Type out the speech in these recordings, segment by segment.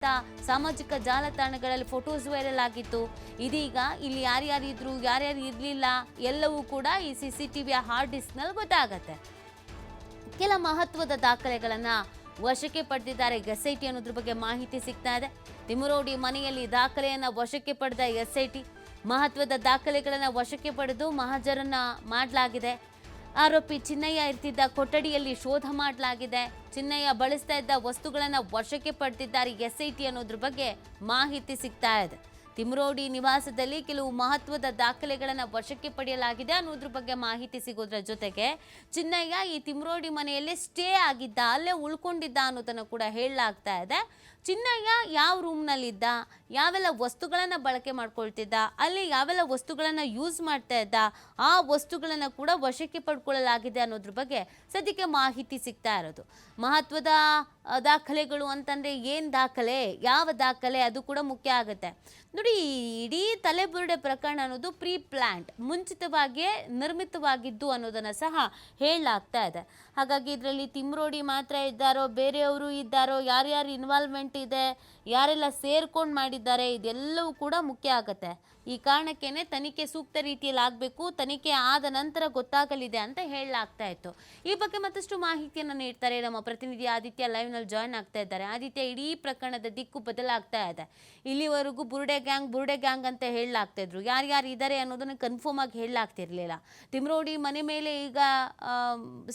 ಸಾಮಾಜಿಕ ಜಾಲತಾಣಗಳಲ್ಲಿ photos viral ಆಗಿತ್ತು. ಇದೀಗ ಇಲ್ಲಿ ಯಾರ್ಯಾರಿದ್ರು ಯಾರ್ಯಾರು ಇರಲಿಲ್ಲ ಎಲ್ಲವೂ ಕೂಡ ಈ ಸಿಸಿಟಿವಿಯ ಹಾರ್ಡ್ ಡಿಸ್ಕ್ನಲ್ಲಿ ಗೊತ್ತಾಗತ್ತೆ. ಕೆಲ ಮಹತ್ವದ ದಾಖಲೆಗಳನ್ನ ವಶಕ್ಕೆ ಪಡೆದಿದ್ದಾರೆ ಎಸ್ಐಟಿ ಅನ್ನೋದ್ರ ಬಗ್ಗೆ ಮಾಹಿತಿ ಸಿಗ್ತಾ ಇದೆ. ತಿಮರೋಡಿ ಮನೆಯಲ್ಲಿ ದಾಖಲೆಯನ್ನ ವಶಕ್ಕೆ ಪಡೆದ ಎಸ್ಐಟಿ ಮಹತ್ವದ ದಾಖಲೆಗಳನ್ನ ವಶಕ್ಕೆ ಪಡೆದು ಮಹಾಜರನ್ನ ಮಾಡಲಾಗಿದೆ. ಆರೋಪಿ ಚಿನ್ನಯ್ಯ ಇರ್ತಿದ್ದ ಕೊಠಡಿಯಲ್ಲಿ ಶೋಧ ಮಾಡಲಾಗಿದೆ. ಚಿನ್ನಯ್ಯ ಬಳಸ್ತಾ ಇದ್ದ ವಸ್ತುಗಳನ್ನು ವಶಕ್ಕೆ ಪಡೆದಿದ್ದಾರೆ ಎಸ್ಐಟಿ ಅನ್ನೋದ್ರ ಬಗ್ಗೆ ಮಾಹಿತಿ ಸಿಗ್ತಾ ಇದೆ. ತಿಮರೋಡಿ ನಿವಾಸದಲ್ಲಿ ಕೆಲವು ಮಹತ್ವದ ದಾಖಲೆಗಳನ್ನು ವಶಕ್ಕೆ ಪಡೆಯಲಾಗಿದೆ ಅನ್ನೋದ್ರ ಬಗ್ಗೆ ಮಾಹಿತಿ ಸಿಗೋದ್ರ ಜೊತೆಗೆ ಚಿನ್ನಯ್ಯ ಈ ತಿಮರೋಡಿ ಮನೆಯಲ್ಲಿ ಸ್ಟೇ ಆಗಿದ್ದ, ಅಲ್ಲೇ ಉಳ್ಕೊಂಡಿದ್ದ ಅನ್ನೋದನ್ನು ಕೂಡ ಹೇಳಲಾಗ್ತಾ ಇದೆ. ಚಿನ್ನಯ್ಯ ಯಾವ ರೂಮ್ನಲ್ಲಿದ್ದ, ಯಾವೆಲ್ಲ ವಸ್ತುಗಳನ್ನು ಬಳಕೆ ಮಾಡ್ಕೊಳ್ತಿದ್ದ, ಅಲ್ಲಿ ಯಾವೆಲ್ಲ ವಸ್ತುಗಳನ್ನು ಯೂಸ್ ಮಾಡ್ತಾ ಇದ್ದ, ಆ ವಸ್ತುಗಳನ್ನು ಕೂಡ ವಶಕ್ಕೆ ಪಡ್ಕೊಳ್ಳಲಾಗಿದೆ ಅನ್ನೋದ್ರ ಬಗ್ಗೆ ಸದ್ಯಕ್ಕೆ ಮಾಹಿತಿ ಸಿಗ್ತಾ ಇರೋದು. ಮಹತ್ವದ ದಾಖಲೆಗಳು ಅಂತಂದರೆ ಏನು ದಾಖಲೆ, ಯಾವ ದಾಖಲೆ, ಅದು ಕೂಡ ಮುಖ್ಯ ಆಗುತ್ತೆ ನೋಡಿ. ಇಡೀ ತಲೆಬುರುಡೆ ಪ್ರಕರಣ ಅನ್ನೋದು ಪ್ರೀ ಪ್ಲ್ಯಾಂಡ್, ಮುಂಚಿತವಾಗಿಯೇ ನಿರ್ಮಿತವಾಗಿದ್ದು ಅನ್ನೋದನ್ನು ಸಹ ಹೇಳಲಾಗ್ತಾ ಇದೆ. ಹಾಗಾಗಿ ಇದರಲ್ಲಿ ತಿಮರೋಡಿ ಮಾತ್ರ ಇದ್ದಾರೋ, ಬೇರೆಯವರು ಇದ್ದಾರೋ, ಯಾರ್ಯಾರು ಇನ್ವಾಲ್ವ್ಮೆಂಟ್ ಇದೆ, ಯಾರೆಲ್ಲ ಸೇರ್ಕೊಂಡು ಮಾಡಿದ್ದಾರೆ, ಇದೆಲ್ಲವೂ ಕೂಡ ಮುಖ್ಯ ಆಗುತ್ತೆ. ಈ ಕಾರಣಕ್ಕೇನೆ ತನಿಖೆ ಸೂಕ್ತ ರೀತಿಯಲ್ಲಿ ಆಗಬೇಕು, ತನಿಖೆ ಆದ ನಂತರ ಗೊತ್ತಾಗಲಿದೆ ಅಂತ ಹೇಳಲಾಗ್ತಾ ಇತ್ತು. ಈ ಬಗ್ಗೆ ಮತ್ತಷ್ಟು ಮಾಹಿತಿಯನ್ನು ನೀಡ್ತಾರೆ ನಮ್ಮ ಪ್ರತಿನಿಧಿ ಆದಿತ್ಯ ಲೈವ್ನಲ್ಲಿ ಜಾಯ್ನ್ ಆಗ್ತಾ ಇದ್ದಾರೆ. ಆದಿತ್ಯ, ಇಡೀ ಪ್ರಕರಣದ ದಿಕ್ಕು ಬದಲಾಗ್ತಾ ಇದೆ. ಇಲ್ಲಿವರೆಗೂ ಬುರುಡೆ ಗ್ಯಾಂಗ್ ಅಂತ ಹೇಳಲಾಗ್ತಾ ಇದ್ರು, ಯಾರ್ಯಾರು ಇದ್ದಾರೆ ಅನ್ನೋದನ್ನು ಕನ್ಫರ್ಮ್ ಆಗಿ ಹೇಳಲಾಗ್ತಿರ್ಲಿಲ್ಲ. ತಿಮರೋಡಿ ಮನೆ ಮೇಲೆ ಈಗ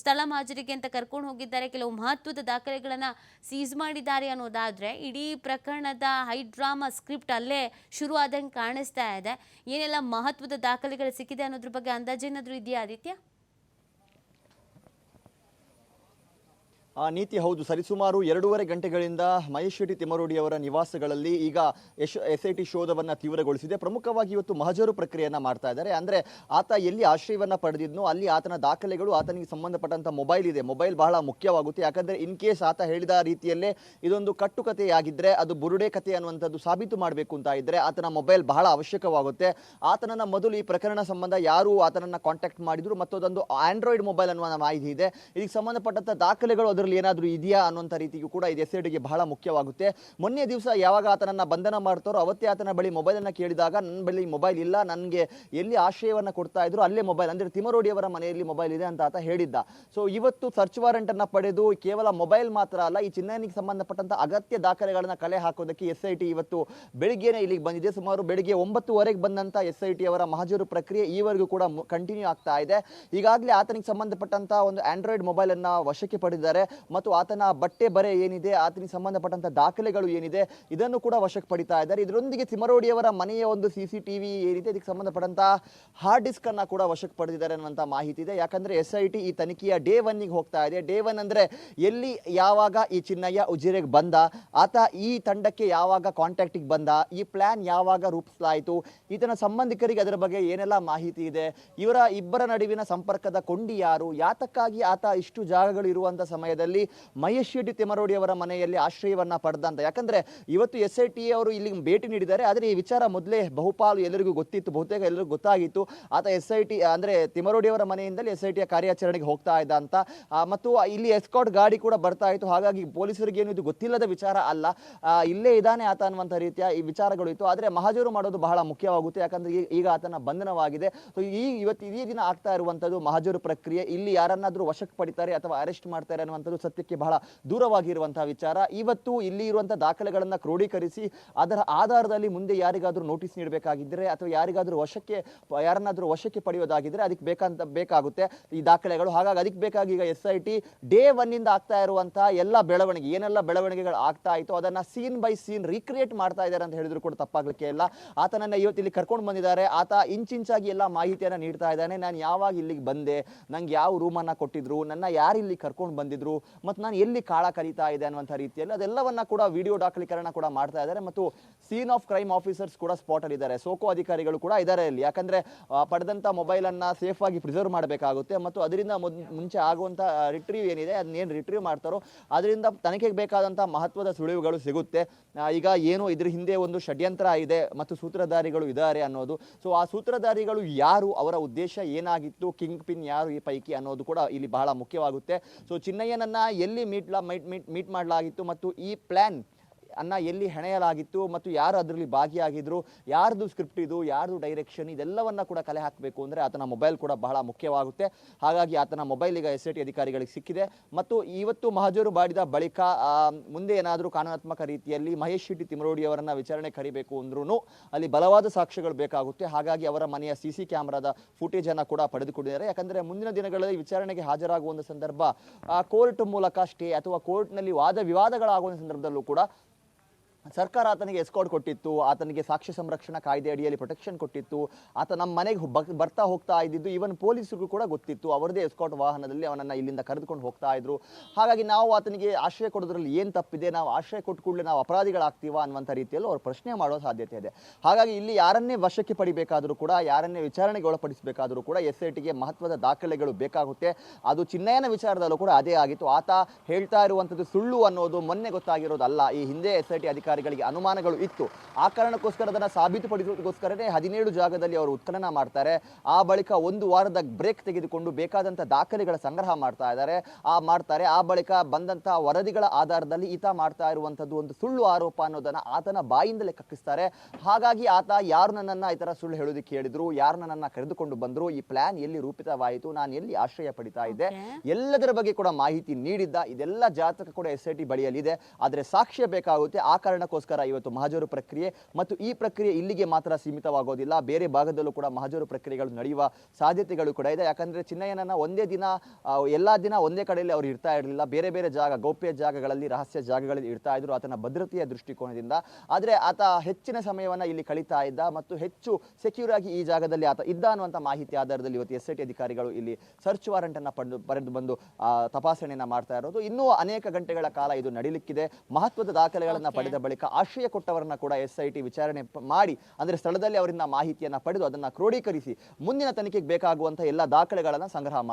ಸ್ಥಳ ಮಾಜರಿಗೆ ಅಂತ ಕರ್ಕೊಂಡು ಹೋಗಿದ್ದಾರೆ, ಕೆಲವು ಮಹತ್ವದ ದಾಖಲೆಗಳನ್ನು ಸೀಸ್ ಮಾಡಿದ್ದಾರೆ ಅನ್ನೋದಾದ್ರೆ ಇಡೀ ಪ್ರಕರಣದ ಹೈ ಡ್ರಾಮಾ ಸ್ಕ್ರಿಪ್ಟ್ ಅಲ್ಲೇ ಶುರು ಆದಂಗೆ ಕಾಣಿಸ್ತಾ ಇದೆ. ಏನೆಲ್ಲ ಮಹತ್ವದ ದಾಖಲೆಗಳು ಸಿಕ್ಕಿದೆ ಅನ್ನೋದ್ರ ಬಗ್ಗೆ ಅಂದಾಜೇನಾದ್ರೂ ಇದೆಯಾ ಆದಿತ್ಯ? ನೀತಿ ಹೌದು, ಸರಿಸುಮಾರು 2.5 ಗಂಟೆಗಳಿಂದ ಮಹೇಶ್ ಶೆಟ್ಟಿ ತಿಮರೋಡಿ ಅವರ ನಿವಾಸಗಳಲ್ಲಿ ಈಗ ಎಸ್ಐಟಿ ಶೋಧವನ್ನು ತೀವ್ರಗೊಳಿಸಿದೆ. ಪ್ರಮುಖವಾಗಿ ಇವತ್ತು ಮಹಜರು ಪ್ರಕ್ರಿಯೆಯನ್ನು ಮಾಡ್ತಾ ಇದ್ದಾರೆ. ಅಂದರೆ ಆತ ಎಲ್ಲಿ ಆಶ್ರಯವನ್ನು ಪಡೆದಿದ್ನೋ ಅಲ್ಲಿ ಆತನ ದಾಖಲೆಗಳು, ಆತನಿಗೆ ಸಂಬಂಧಪಟ್ಟಂಥ ಮೊಬೈಲ್ ಇದೆ, ಮೊಬೈಲ್ ಬಹಳ ಮುಖ್ಯವಾಗುತ್ತೆ. ಯಾಕಂದರೆ ಇನ್ ಕೇಸ್ ಆತ ಹೇಳಿದ ರೀತಿಯಲ್ಲೇ ಇದೊಂದು ಕಟ್ಟುಕತೆಯಾಗಿದ್ದರೆ, ಅದು ಬುರುಡೆ ಕತೆ ಅನ್ನುವಂಥದ್ದು ಸಾಬೀತು ಮಾಡಬೇಕು ಅಂತ ಇದ್ದರೆ ಆತನ ಮೊಬೈಲ್ ಬಹಳ ಅವಶ್ಯಕವಾಗುತ್ತೆ. ಆತನನ್ನು ಮೊದಲು ಈ ಪ್ರಕರಣ ಸಂಬಂಧ ಯಾರು ಆತನನ್ನು ಕಾಂಟ್ಯಾಕ್ಟ್ ಮಾಡಿದ್ರು ಮತ್ತು ಅದೊಂದು ಆಂಡ್ರಾಯ್ಡ್ ಮೊಬೈಲ್ ಅನ್ನುವ ಮಾಹಿತಿ ಇದೆ. ಇದಕ್ಕೆ ಸಂಬಂಧಪಟ್ಟಂಥ ದಾಖಲೆಗಳು ಏನಾದರೂ ಇದೆಯಾ ಅನ್ನುವಂಥ ರೀತಿಗೂ ಕೂಡ ಇದು ಎಸ್ಐಟಿಗೆ ಬಹಳ ಮುಖ್ಯವಾಗುತ್ತೆ. ಮೊನ್ನೆ ದಿವಸ ಯಾವಾಗ ಆತನನ್ನ ಬಂಧನ ಮಾಡ್ತಾರೋ ಅವತ್ತೇ ಆತನ ಬಳಿ ಮೊಬೈಲ್ ಅನ್ನ ಕೇಳಿದಾಗ ನನ್ನ ಬಳಿ ಮೊಬೈಲ್ ಇಲ್ಲ, ನನಗೆ ಎಲ್ಲಿ ಆಶ್ರಯವನ್ನ ಕೊಡ್ತಾ ಇದ್ರು ಅಲ್ಲೇ ಮೊಬೈಲ್, ಅಂದ್ರೆ ತಿಮರೋಡಿ ಅವರ ಮನೆಯಲ್ಲಿ ಮೊಬೈಲ್ ಇದೆ ಅಂತ ಆತ ಹೇಳಿದ್ದ. ಸೊ ಇವತ್ತು ಸರ್ಚ್ ವಾರೆಂಟ್ ಅನ್ನ ಪಡೆದು ಕೇವಲ ಮೊಬೈಲ್ ಮಾತ್ರ ಅಲ್ಲ, ಈ ಚಿನ್ನಯ್ಯನಿಗೆ ಸಂಬಂಧಪಟ್ಟಂತ ಅಗತ್ಯ ದಾಖಲೆಗಳನ್ನ ಕಲೆ ಹಾಕೋದಕ್ಕೆ ಎಸ್ಐಟಿ ಇವತ್ತು ಬೆಳಿಗ್ಗೆನೆ ಇಲ್ಲಿಗೆ ಬಂದಿದೆ. ಸುಮಾರು ಬೆಳಿಗ್ಗೆ 9:30ಗೆ ಬಂದಂತ ಎಸ್ಐಟಿ ಅವರ ಮಹಜರು ಪ್ರಕ್ರಿಯೆ ಈವರೆಗೂ ಕೂಡ ಕಂಟಿನ್ಯೂ ಆಗ್ತಾ ಇದೆ. ಈಗಾಗಲೇ ಆತನಿಗೆ ಸಂಬಂಧಪಟ್ಟಂತ ಒಂದು ಆಂಡ್ರಾಯ್ಡ್ ಮೊಬೈಲ್ ಅನ್ನ ವಶಕ್ಕೆ ಪಡೆದಿದ್ದಾರೆ ಮತ್ತು ಆತನ ಬಟ್ಟೆ ಬರೆ ಏನಿದೆ, ಆತನಿಗೆ ಸಂಬಂಧಪಟ್ಟಂತ ದಾಖಲೆಗಳು ಏನಿದೆ ಇದನ್ನು ಕೂಡ ವಶಕ್ಕೆ ಪಡಿತಾ ಇದ್ದಾರೆ. ಇದರೊಂದಿಗೆ ತಿಮರೋಡಿ ಅವರ ಮನೆಯ ಒಂದು ಸಿಸಿಟಿವಿ ಏನಿದೆ ಇದಕ್ಕೆ ಸಂಬಂಧಪಟ್ಟಂತ ಹಾರ್ಡ್ ಡಿಸ್ಕ್ ಅನ್ನ ಕೂಡ ವಶಕ್ಕೆ ಪಡೆದಿದ್ದಾರೆ ಅನ್ನುವಂತ ಮಾಹಿತಿ ಇದೆ. ಯಾಕಂದ್ರೆ ಎಸ್ಐಟಿ ಈ ತನಿಖೆಯ ಡೇ 1ಗೆ ಹೋಗ್ತಾ ಇದೆ. ಡೇ 1 ಅಂದ್ರೆ ಎಲ್ಲಿ ಯಾವಾಗ ಈ ಚಿನ್ನಯ್ಯ ಉಜಿರೆಗೆ ಬಂದ, ಆತ ಈ ತಂಡಕ್ಕೆ ಯಾವಾಗ ಕಾಂಟ್ಯಾಕ್ಟಿಗೆ ಬಂದ, ಈ ಪ್ಲಾನ್ ಯಾವಾಗ ರೂಪಿಸಲಾಯಿತು, ಈತನ ಸಂಬಂಧಿಕರಿಗೆ ಅದರ ಬಗ್ಗೆ ಏನೆಲ್ಲ ಮಾಹಿತಿ ಇದೆ, ಇವರ ಇಬ್ಬರ ನಡುವಿನ ಸಂಪರ್ಕದ ಕೊಂಡಿ ಯಾರು, ಯಾತಕ್ಕಾಗಿ ಆತ ಇಷ್ಟು ಜಾಗಗಳು ಇರುವಂತ ಸಮಯದಲ್ಲಿ ಮಹೇಶ್ ಶೆಟ್ಟಿ ತಿಮರೋಡಿ ಅವರ ಮನೆಯಲ್ಲಿ ಆಶ್ರಯವನ್ನ ಪಡೆದಂತ. ಯಾಕಂದ್ರೆ ಇವತ್ತು ಎಸ್ಐಟಿ ಅವರು ಇಲ್ಲಿಗೆ ಭೇಟಿ ನೀಡಿದ್ದಾರೆ, ಆದರೆ ಈ ವಿಚಾರ ಮೊದಲೇ ಬಹುಪಾಲು ಎಲ್ಲರಿಗೂ ಗೊತ್ತಿತ್ತು, ಬಹುತೇಕ ಎಲ್ಲರಿಗೂ ಗೊತ್ತಾಗಿತ್ತು. ಆತ ಎಸ್ಐಟಿ ಅಂದ್ರೆ ತಿಮರೋಡಿ ಅವರ ಮನೆಯಿಂದಲೇ ಎಸ್ಐಟಿಯ ಕಾರ್ಯಾಚರಣೆಗೆ ಹೋಗ್ತಾ ಇದ್ದ ಅಂತ. ಮತ್ತು ಇಲ್ಲಿ ಎಸ್ಕಾಟ್ ಗಾಡಿ ಕೂಡ ಬರ್ತಾ ಇತ್ತು. ಹಾಗಾಗಿ ಪೊಲೀಸರಿಗೆ ಏನು ಇದು ಗೊತ್ತಿಲ್ಲದ ವಿಚಾರ ಅಲ್ಲ, ಇಲ್ಲೇ ಇದ್ದಾನೆ ಆತ ಅನ್ನುವಂಥ ರೀತಿಯ ಈ ವಿಚಾರಗಳು ಇತ್ತು. ಆದರೆ ಮಹಜರು ಮಾಡೋದು ಬಹಳ ಮುಖ್ಯವಾಗುತ್ತೆ. ಯಾಕಂದ್ರೆ ಈಗ ಆತನ ಬಂಧನವಾಗಿದೆ. ಸೊ ಇವತ್ತು ಇದೇ ದಿನ ಆಗ್ತಾ ಇರುವಂತದ್ದು ಮಹಜರು ಪ್ರಕ್ರಿಯೆ. ಇಲ್ಲಿ ಯಾರನ್ನಾದ್ರೂ ವಶಕ್ಕೆ ಪಡಿತಾರೆ ಅಥವಾ ಅರೆಸ್ಟ್ ಮಾಡ್ತಾರೆ ಅನ್ನುವಂಥದ್ದು ಸತ್ಯಕ್ಕೆ ಬಹಳ ದೂರವಾಗಿರುವಂತಹ ವಿಚಾರ. ಇವತ್ತು ಇಲ್ಲಿ ಇರುವಂತಹ ದಾಖಲೆಗಳನ್ನ ಕ್ರೋಢೀಕರಿಸಿ ಅದರ ಆಧಾರದಲ್ಲಿ ಮುಂದೆ ಯಾರಿಗಾದ್ರೂ ನೋಟಿಸ್ ನೀಡಬೇಕಾಗಿದ್ದರೆ ಅಥವಾ ಯಾರಿಗಾದ್ರೂ ಯಾರನ್ನಾದ್ರೂ ವಶಕ್ಕೆ ಪಡೆಯೋದಾಗಿದ್ರೆ ಅದಕ್ಕೆ ಬೇಕಾಗುತ್ತೆ ಈ ದಾಖಲೆಗಳು. ಹಾಗಾಗಿ ಅದಕ್ಕೆ ಬೇಕಾಗಿ ಈಗ ಎಸ್ಐಟಿ ಡೇ 1 ಆಗ್ತಾ ಇರುವಂತಹ ಎಲ್ಲ ಬೆಳವಣಿಗೆ, ಏನೆಲ್ಲ ಬೆಳವಣಿಗೆಗಳು ಆಗ್ತಾ ಇತ್ತು ಅದನ್ನ ಸೀನ್ ಬೈ ಸೀನ್ ರೀಕ್ರಿಯೇಟ್ ಮಾಡ್ತಾ ಇದ್ದಾರೆ ಅಂತ ಹೇಳಿದ್ರು ಕೂಡ ತಪ್ಪಾಗ್ಲಿಕ್ಕೆ ಇಲ್ಲ. ಆತನನ್ನ ಇವತ್ತು ಇಲ್ಲಿ ಕರ್ಕೊಂಡು ಬಂದಿದ್ದಾರೆ. ಆತ ಇಂಚಿಂಚಾಗಿ ಎಲ್ಲ ಮಾಹಿತಿಯನ್ನ ನೀಡ್ತಾ ಇದ್ದಾನೆ. ನಾನು ಯಾವಾಗ ಇಲ್ಲಿಗೆ ಬಂದೆ, ನಂಗೆ ಯಾವ ರೂಮನ್ನ ಕೊಟ್ಟಿದ್ರು, ನನ್ನ ಯಾರು ಇಲ್ಲಿ ಕರ್ಕೊಂಡು ಬಂದಿದ್ರು, ಮತ್ತು ನಾನು ಎಲ್ಲಿ ಕಾಳ ಕರೀತಾ ಇದೆ ಅನ್ನುವಂಥ ರೀತಿಯಲ್ಲಿ ಅದೆಲ್ಲವನ್ನ ಕೂಡ ವಿಡಿಯೋ ದಾಖಲೀಕರಣ ಕೂಡ ಮಾಡ್ತಾ ಇದ್ದಾರೆ. ಮತ್ತು ಸೀನ್ ಆಫ್ ಕ್ರೈಮ್ ಆಫೀಸರ್ಸ್ ಕೂಡ ಸ್ಪಾಟ್ ಅಲ್ಲಿ ಇದ್ದಾರೆ, ಸೋಕೋ ಅಧಿಕಾರಿಗಳು ಕೂಡ ಇದ್ದಾರೆ ಇಲ್ಲಿ. ಯಾಕಂದ್ರೆ ಪಡೆದಂತ ಮೊಬೈಲ್ ಅನ್ನ ಸೇಫ್ ಆಗಿ ಪ್ರಿಸರ್ವ್ ಮಾಡಬೇಕಾಗುತ್ತೆ ಮತ್ತು ಅದರಿಂದ ಮುಂಚೆ ಆಗುವಂತ ರಿಟ್ರೀವ್ ಏನಿದೆ ಅದನ್ನೇನು ರಿಟ್ರೀವ್ ಮಾಡ್ತಾರೋ ಅದರಿಂದ ತನಿಖೆಗೆ ಬೇಕಾದಂತ ಮಹತ್ವದ ಸುಳಿವುಗಳು ಸಿಗುತ್ತೆ. ಈಗ ಏನು ಇದ್ರ ಹಿಂದೆ ಒಂದು ಷಡ್ಯಂತ್ರ ಇದೆ ಮತ್ತು ಸೂತ್ರಧಾರಿಗಳು ಇದ್ದಾರೆ ಅನ್ನೋದು. ಸೊ ಆ ಸೂತ್ರಧಾರಿಗಳು ಯಾರು, ಅವರ ಉದ್ದೇಶ ಏನಾಗಿತ್ತು, ಕಿಂಗ್ ಪಿನ್ ಯಾರು ಈ ಪೈಕಿ ಅನ್ನೋದು ಕೂಡ ಇಲ್ಲಿ ಬಹಳ ಮುಖ್ಯವಾಗುತ್ತೆ. ಸೊ ಚಿನ್ನಯ್ಯನನ್ನ ಎಲ್ಲಿ ಮೀಟ್ ಮಾಡಲಾಗಿತ್ತು ಮತ್ತು ಈ ಪ್ಲಾನ್ ಅನ್ನ ಎಲ್ಲಿ ಹೆಣೆಯಲಾಗಿತ್ತು ಮತ್ತು ಯಾರು ಅದರಲ್ಲಿ ಭಾಗಿಯಾಗಿದ್ರು, ಯಾರ್ದು ಸ್ಕ್ರಿಪ್ಟ್ ಇದು, ಯಾರ್ದು ಡೈರೆಕ್ಷನ್, ಇದೆಲ್ಲವನ್ನ ಕೂಡ ಕಲೆ ಹಾಕಬೇಕು ಅಂದರೆ ಆತನ ಮೊಬೈಲ್ ಕೂಡ ಬಹಳ ಮುಖ್ಯವಾಗುತ್ತೆ. ಹಾಗಾಗಿ ಆತನ ಮೊಬೈಲ್ ಈಗ SIT ಅಧಿಕಾರಿಗಳಿಗೆ ಸಿಕ್ಕಿದೆ. ಮತ್ತು ಇವತ್ತು ಮಹಜರು ಮಾಡಿದ ಬಳಿಕ ಮುಂದೆ ಏನಾದರೂ ಕಾನೂನಾತ್ಮಕ ರೀತಿಯಲ್ಲಿ ಮಹೇಶ್ ಶೆಟ್ಟಿ ತಿಮರೋಡಿ ಅವರನ್ನ ವಿಚಾರಣೆ ಕರಿಬೇಕು ಅಂದ್ರೂ ಅಲ್ಲಿ ಬಲವಾದ ಸಾಕ್ಷ್ಯಗಳು ಬೇಕಾಗುತ್ತೆ. ಹಾಗಾಗಿ ಅವರ ಮನೆಯ CC ಕ್ಯಾಮೆರಾದ ಫುಟೇಜ್ ಅನ್ನ ಕೂಡ ಪಡೆದುಕೊಂಡಿದ್ದಾರೆ. ಯಾಕಂದ್ರೆ ಮುಂದಿನ ದಿನಗಳಲ್ಲಿ ವಿಚಾರಣೆಗೆ ಹಾಜರಾಗುವ ಒಂದು ಸಂದರ್ಭ ಕೋರ್ಟ್ ಮೂಲಕ ಸ್ಟೇ ಅಥವಾ ಕೋರ್ಟ್ನಲ್ಲಿ ವಾದ ವಿವಾದಗಳಾಗುವ ಸಂದರ್ಭದಲ್ಲೂ ಕೂಡ ಸರ್ಕಾರ ಆತನಿಗೆ ಎಸ್ಕಾರ್ಟ್ ಕೊಟ್ಟಿತ್ತು, ಆತನಿಗೆ ಸಾಕ್ಷ್ಯ ಸಂರಕ್ಷಣಾ ಕಾಯ್ದೆ ಅಡಿಯಲ್ಲಿ ಪ್ರೊಟೆಕ್ಷನ್ ಕೊಟ್ಟಿತ್ತು, ಆತ ನಮ್ಮ ಮನೆಗೆ ಬರ್ತಾ ಹೋಗ್ತಾ ಇದ್ದಿದ್ದು ಈವನ್ ಪೊಲೀಸರಿಗೂ ಕೂಡ ಗೊತ್ತಿತ್ತು. ಅವರದೇ ಎಸ್ಕಾರ್ಟ್ ವಾಹನದಲ್ಲಿ ಅವನನ್ನ ಇಲ್ಲಿಂದ ಕರೆದುಕೊಂಡು ಹೋಗ್ತಾ ಇದ್ರು. ಹಾಗಾಗಿ ನಾವು ಆತನಿಗೆ ಆಶ್ರಯ ಕೊಡೋದ್ರಲ್ಲಿ ಏನು ತಪ್ಪಿದೆ, ನಾವು ಆಶ್ರಯ ಕೊಟ್ಟ ಕೂಡಲೇ ನಾವು ಅಪರಾಧಿಗಳಾಗ್ತೀವಾ ಅನ್ನುವಂಥ ರೀತಿಯಲ್ಲೂ ಅವ್ರು ಪ್ರಶ್ನೆ ಮಾಡೋ ಸಾಧ್ಯತೆ ಇದೆ. ಹಾಗಾಗಿ ಇಲ್ಲಿ ಯಾರನ್ನೇ ವಶಕ್ಕೆ ಪಡಿಬೇಕಾದರೂ ಕೂಡ, ಯಾರನ್ನೇ ವಿಚಾರಣೆಗೆ ಒಳಪಡಿಸಬೇಕಾದರೂ ಕೂಡ SITಗೆ ಮಹತ್ವದ ದಾಖಲೆಗಳು ಬೇಕಾಗುತ್ತೆ. ಅದು ಚಿನ್ನಯ್ಯನ ವಿಚಾರದಲ್ಲೂ ಕೂಡ ಅದೇ ಆಗಿತ್ತು. ಆತ ಹೇಳ್ತಾ ಇರುವಂಥದ್ದು ಸುಳ್ಳು ಅನ್ನೋದು ಮೊನ್ನೆ ಗೊತ್ತಾಗಿರೋದಲ್ಲ. ಈ ಹಿಂದೆ SIT ಅಧಿಕಾರಿಗಳಿಗೆ ಅನುಮಾನಗಳು ಇತ್ತು. ಆ ಕಾರಣಕ್ಕೋಸ್ಕರ ಅದನ್ನು ಸಾಬೀತುಪಡಿಸೋದಕ್ಕೋಸ್ಕರನೇ 17 ಜಾಗದಲ್ಲಿ ಅವರು ಉತ್ಖನನ ಮಾಡ್ತಾರೆ. ಆ ಬಳಿಕ 1 ವಾರದ ಬ್ರೇಕ್ ತೆಗೆದುಕೊಂಡು ಬೇಕಾದಂಥ ದಾಖಲೆಗಳ ಸಂಗ್ರಹ ಮಾಡ್ತಾರೆ. ಆ ಬಳಿಕ ಬಂದಂತಹ ವರದಿಗಳ ಆಧಾರದಲ್ಲಿ ಈತ ಮಾಡ್ತಾ ಇರುವಂಥದ್ದು ಒಂದು ಸುಳ್ಳು ಆರೋಪ ಅನ್ನೋದನ್ನ ಆತನ ಬಾಯಿಂದಲೇ ಕಕ್ಕಿಸ್ತಾರೆ. ಹಾಗಾಗಿ ಆತ ಯಾರು ನನ್ನನ್ನ ಈ ತರ ಸುಳ್ಳು ಹೇಳೋದಕ್ಕೆ ಹೇಳಿದ್ರು, ಯಾರು ನನ್ನನ್ನ ಕರೆದುಕೊಂಡು ಬಂದ್ರು, ಈ ಪ್ಲಾನ್ ಎಲ್ಲಿ ರೂಪಿತವಾಯಿತು, ನಾನು ಎಲ್ಲಿ ಆಶ್ರಯ ಪಡಿತಾ ಇದ್ದೆ, ಎಲ್ಲದರ ಬಗ್ಗೆ ಕೂಡ ಮಾಹಿತಿ ನೀಡಿದ್ದ. ಇದೆಲ್ಲ ಜಾತಕ ಕೂಡ SIT ಬಳಿಯಲ್ಲಿದೆ. ಆದರೆ ಸಾಕ್ಷ್ಯ ಬೇಕಾಗುತ್ತೆ. ಆ ಕಾರಣಕ್ಕೋಸ್ಕರ ಇವತ್ತು ಮಹಜರು ಪ್ರಕ್ರಿಯೆ, ಮತ್ತು ಈ ಪ್ರಕ್ರಿಯೆ ಇಲ್ಲಿಗೆ ಮಾತ್ರ ಸೀಮಿತವಾಗೋದಿಲ್ಲ. ಬೇರೆ ಭಾಗದಲ್ಲೂ ಕೂಡ ಮಹಜರು ಪ್ರಕ್ರಿಯೆಗಳು ನಡೆಯುವ ಸಾಧ್ಯತೆಗಳು ಕೂಡ ಇದೆ. ಯಾಕಂದ್ರೆ ಚಿನ್ನಯ್ಯನನ್ನ ಒಂದೇ ದಿನ ಎಲ್ಲಾ ದಿನ ಒಂದೇ ಕಡೆಯಲ್ಲಿ ಅವರು ಇರ್ತಾ ಇರಲಿಲ್ಲ. ಬೇರೆ ಬೇರೆ ಜಾಗ, ಗೌಪ್ಯ ಜಾಗಗಳಲ್ಲಿ, ರಹಸ್ಯ ಜಾಗಗಳಲ್ಲಿ ಇರ್ತಾ ಇದ್ರು ಆತನ ಭದ್ರತೆಯ ದೃಷ್ಟಿಕೋನದಿಂದ. ಆದರೆ ಆತ ಹೆಚ್ಚಿನ ಸಮಯವನ್ನ ಇಲ್ಲಿ ಕಳೀತಾ ಇದ್ದ ಮತ್ತು ಹೆಚ್ಚು ಸೆಕ್ಯೂರ್ ಆಗಿ ಈ ಜಾಗದಲ್ಲಿ ಆತ ಇದ್ದ ಅನ್ನುವಂಥ ಮಾಹಿತಿ ಆಧಾರದಲ್ಲಿ ಇವತ್ತು SIT ಅಧಿಕಾರಿಗಳು ಇಲ್ಲಿ ಸರ್ಚ್ ವಾರೆಂಟ್ ಅನ್ನ ಪಡೆದು ಬಂದು ತಪಾಸಣೆಯನ್ನ ಮಾಡ್ತಾ ಇರೋದು. ಇನ್ನೂ ಅನೇಕ ಗಂಟೆಗಳ ಕಾಲ ಇದು ನಡೀಲಿಕ್ಕಿದೆ. ಮಹತ್ವದ ದಾಖಲೆಗಳನ್ನ ಪಡೆದ ಬಳಿಕ ಆಶ್ರಯ ಕೊಟ್ಟವರನ್ನ ಕೂಡ SIT ವಿಚಾರಣೆ ಮಾಡಿ, ಅಂದ್ರೆ ಸ್ಥಳದಲ್ಲಿ ಅವರಿಂದ ಮಾಹಿತಿಯನ್ನ ಪಡೆದು ಅದನ್ನ ಕ್ರೋಢೀಕರಿಸಿ ಮುಂದಿನ ತನಿಖೆಗೆ ಬೇಕಾಗುವಂತಹ ಎಲ್ಲ ದಾಖಲೆಗಳನ್ನ ಸಂಗ್ರಹ ಮಾಡ್ತಾರೆ.